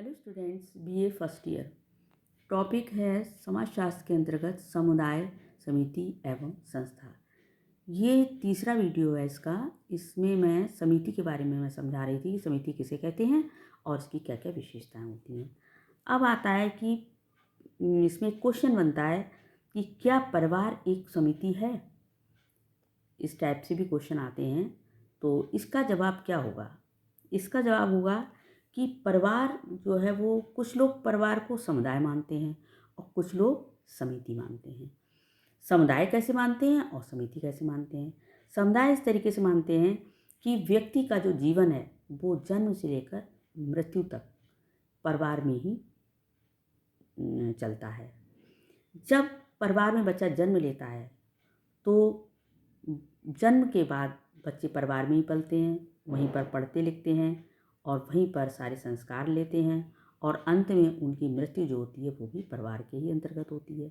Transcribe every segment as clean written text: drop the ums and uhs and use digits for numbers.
Hello students, BA first year. Topic है समाजशास्त्र के अंतर्गत समुदाय, समिति एवं संस्था। ये तीसरा वीडियो है इसका। इसमें मैं समिति के बारे में मैं समझा रही थी कि समिति किसे कहते हैं और इसकी क्या क्या विशेषताएं होती हैं। अब आता है कि इसमें क्वेश्चन बनता है कि क्या परिवार एक समिति है। इस टाइप से भी क्वेश्चन आते हैं, तो इसका जवाब क्या होगा। इसका जवाब होगा कि परिवार जो है वो कुछ लोग परिवार को समुदाय मानते हैं और कुछ लोग समिति मानते हैं। समुदाय कैसे मानते हैं और समिति कैसे मानते हैं। समुदाय इस तरीके से मानते हैं कि व्यक्ति का जो जीवन है वो जन्म से लेकर मृत्यु तक परिवार में ही चलता है। जब परिवार में बच्चा जन्म लेता है तो जन्म के बाद बच्चे परिवार में ही पलते हैं, वहीं पर पढ़ते लिखते हैं और वहीं पर सारे संस्कार लेते हैं और अंत में उनकी मृत्यु जो होती है वो भी परिवार के ही अंतर्गत होती है।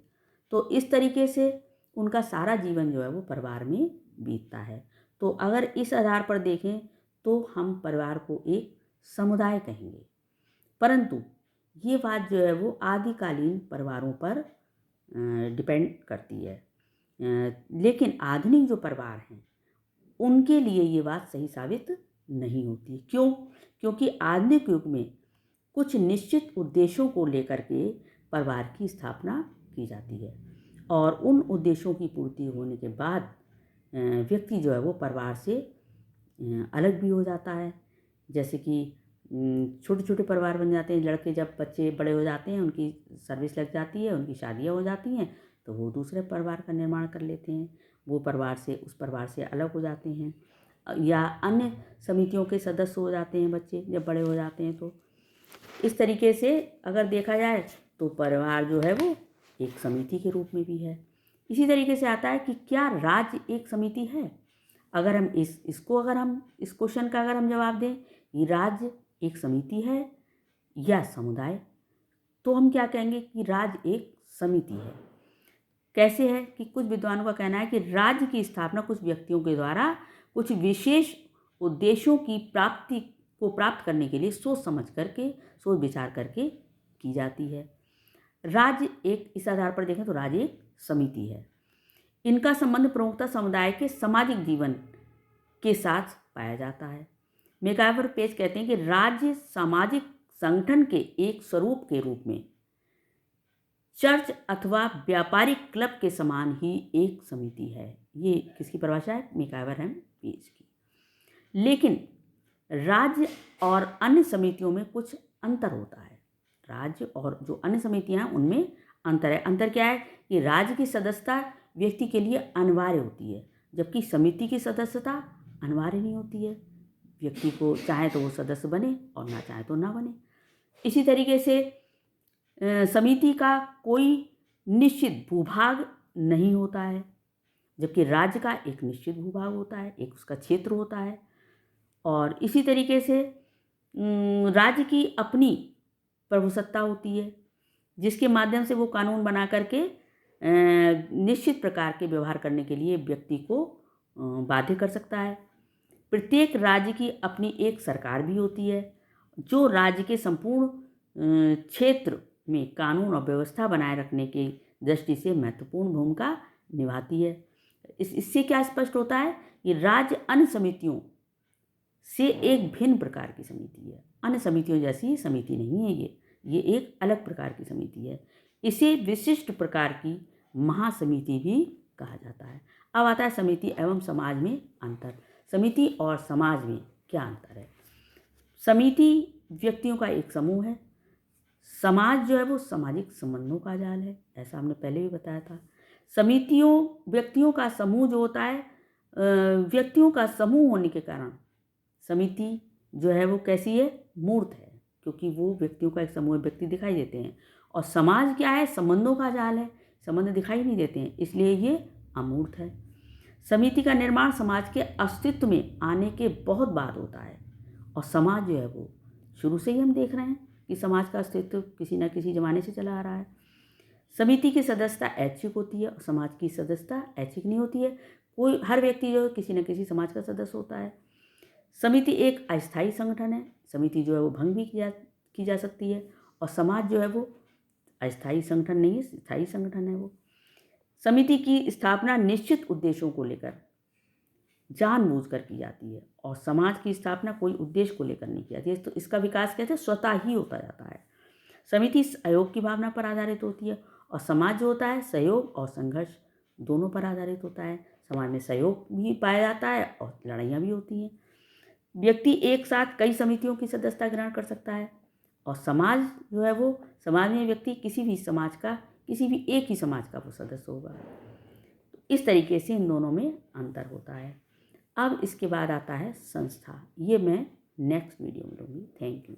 तो इस तरीके से उनका सारा जीवन जो है वो परिवार में बीतता है। तो अगर इस आधार पर देखें तो हम परिवार को एक समुदाय कहेंगे, परंतु ये बात जो है वो आदिकालीन परिवारों पर डिपेंड करती है। लेकिन आधुनिक जो परिवार हैं उनके लिए ये बात सही साबित नहीं होती। क्यों? क्योंकि आधुनिक युग में कुछ निश्चित उद्देश्यों को लेकर के परिवार की स्थापना की जाती है और उन उद्देश्यों की पूर्ति होने के बाद व्यक्ति जो है वो परिवार से अलग भी हो जाता है। जैसे कि छोटे छोटे परिवार बन जाते हैं। लड़के जब बच्चे बड़े हो जाते हैं, उनकी सर्विस लग जाती है, उनकी शादियाँ हो जाती हैं, तो वो दूसरे परिवार का निर्माण कर लेते हैं। वो परिवार से उस परिवार से अलग हो जाते हैं या अन्य समितियों के सदस्य हो जाते हैं बच्चे जब बड़े हो जाते हैं। तो इस तरीके से अगर देखा जाए तो परिवार जो है वो एक समिति के रूप में भी है। इसी तरीके से आता है कि क्या राज्य एक समिति है। अगर हम इस क्वेश्चन का अगर हम जवाब दें कि राज्य एक समिति है या समुदाय, तो हम क्या कहेंगे कि राज्य एक समिति है। कैसे है कि कुछ विद्वानों का कहना है कि राज्य की स्थापना कुछ व्यक्तियों के द्वारा कुछ विशेष उद्देश्यों की प्राप्ति को प्राप्त करने के लिए सोच विचार करके की जाती है। राज्य एक, इस आधार पर देखें तो राज्य एक समिति है। इनका संबंध प्रमुखतः समुदाय के सामाजिक जीवन के साथ पाया जाता है। मैकाइवर पेज कहते हैं कि राज्य सामाजिक संगठन के एक स्वरूप के रूप में चर्च अथवा व्यापारिक क्लब के समान ही एक समिति है। ये किसकी परिभाषा है? मैकाइवर पेज की। लेकिन राज्य और अन्य समितियों में कुछ अंतर होता है। राज्य और जो अन्य समितियां हैं उनमें अंतर है। अंतर क्या है कि राज्य की सदस्यता व्यक्ति के लिए अनिवार्य होती है, जबकि समिति की सदस्यता अनिवार्य नहीं होती है। व्यक्ति को चाहे तो वो सदस्य बने और ना चाहे तो ना बने। इसी तरीके से समिति का कोई निश्चित भूभाग नहीं होता है, जबकि राज्य का एक निश्चित भूभाग होता है, एक उसका क्षेत्र होता है। और इसी तरीके से राज्य की अपनी प्रभुसत्ता होती है, जिसके माध्यम से वो कानून बना करके निश्चित प्रकार के व्यवहार करने के लिए व्यक्ति को बाध्य कर सकता है। प्रत्येक राज्य की अपनी एक सरकार भी होती है, जो राज्य के संपूर्ण क्षेत्र में कानून और व्यवस्था बनाए रखने की दृष्टि से महत्वपूर्ण भूमिका निभाती है। इससे क्या स्पष्ट होता है कि राज्य अन्य समितियों से एक भिन्न प्रकार की समिति है। अन्य समितियों जैसी समिति नहीं है ये एक अलग प्रकार की समिति है। इसे विशिष्ट प्रकार की महासमिति भी कहा जाता है। अब आता है समिति एवं समाज में अंतर। समिति और समाज में क्या अंतर है? समिति व्यक्तियों का एक समूह है। समाज जो है वो सामाजिक संबंधों का जाल है, ऐसा हमने पहले भी बताया था। समितियों व्यक्तियों का समूह जो होता है, व्यक्तियों का समूह होने के कारण समिति जो है वो कैसी है? मूर्त है, क्योंकि वो व्यक्तियों का एक समूह, व्यक्ति दिखाई देते हैं। और समाज क्या है? संबंधों का जाल है, संबंध दिखाई नहीं देते हैं, इसलिए ये अमूर्त है। समिति का निर्माण समाज के अस्तित्व में आने के बहुत बाद होता है और समाज जो है वो शुरू से ही हम देख रहे हैं कि समाज का अस्तित्व किसी न किसी जमाने से चला आ रहा है। समिति की सदस्यता ऐच्छिक होती है और समाज की सदस्यता ऐच्छिक नहीं होती है। हर व्यक्ति जो है किसी न किसी समाज का सदस्य होता है। समिति एक अस्थायी संगठन है। समिति जो है वो भंग भी की जा सकती है। और समाज जो है वो अस्थायी संगठन नहीं है, स्थायी संगठन है वो। समिति की स्थापना निश्चित उद्देश्यों को लेकर जानबूझकर की जाती है, और समाज की स्थापना कोई उद्देश्य को लेकर नहीं की जाती है। तो इसका विकास कहते हैं स्वतः ही होता जाता है। समिति सहयोग की भावना पर आधारित होती है, और समाज जो होता है सहयोग और संघर्ष दोनों पर आधारित होता है। समाज में सहयोग भी पाया जाता है और लड़ाइयाँ भी होती हैं। व्यक्ति एक साथ कई समितियों की सदस्यता ग्रहण कर सकता है, और समाज जो है वो, समाज में व्यक्ति किसी भी समाज का, किसी भी एक ही समाज का वो सदस्य होगा। तो इस तरीके से इन दोनों में अंतर होता है। अब इसके बाद आता है संस्था। ये मैं नेक्स्ट वीडियो में लूँगी। Thank you.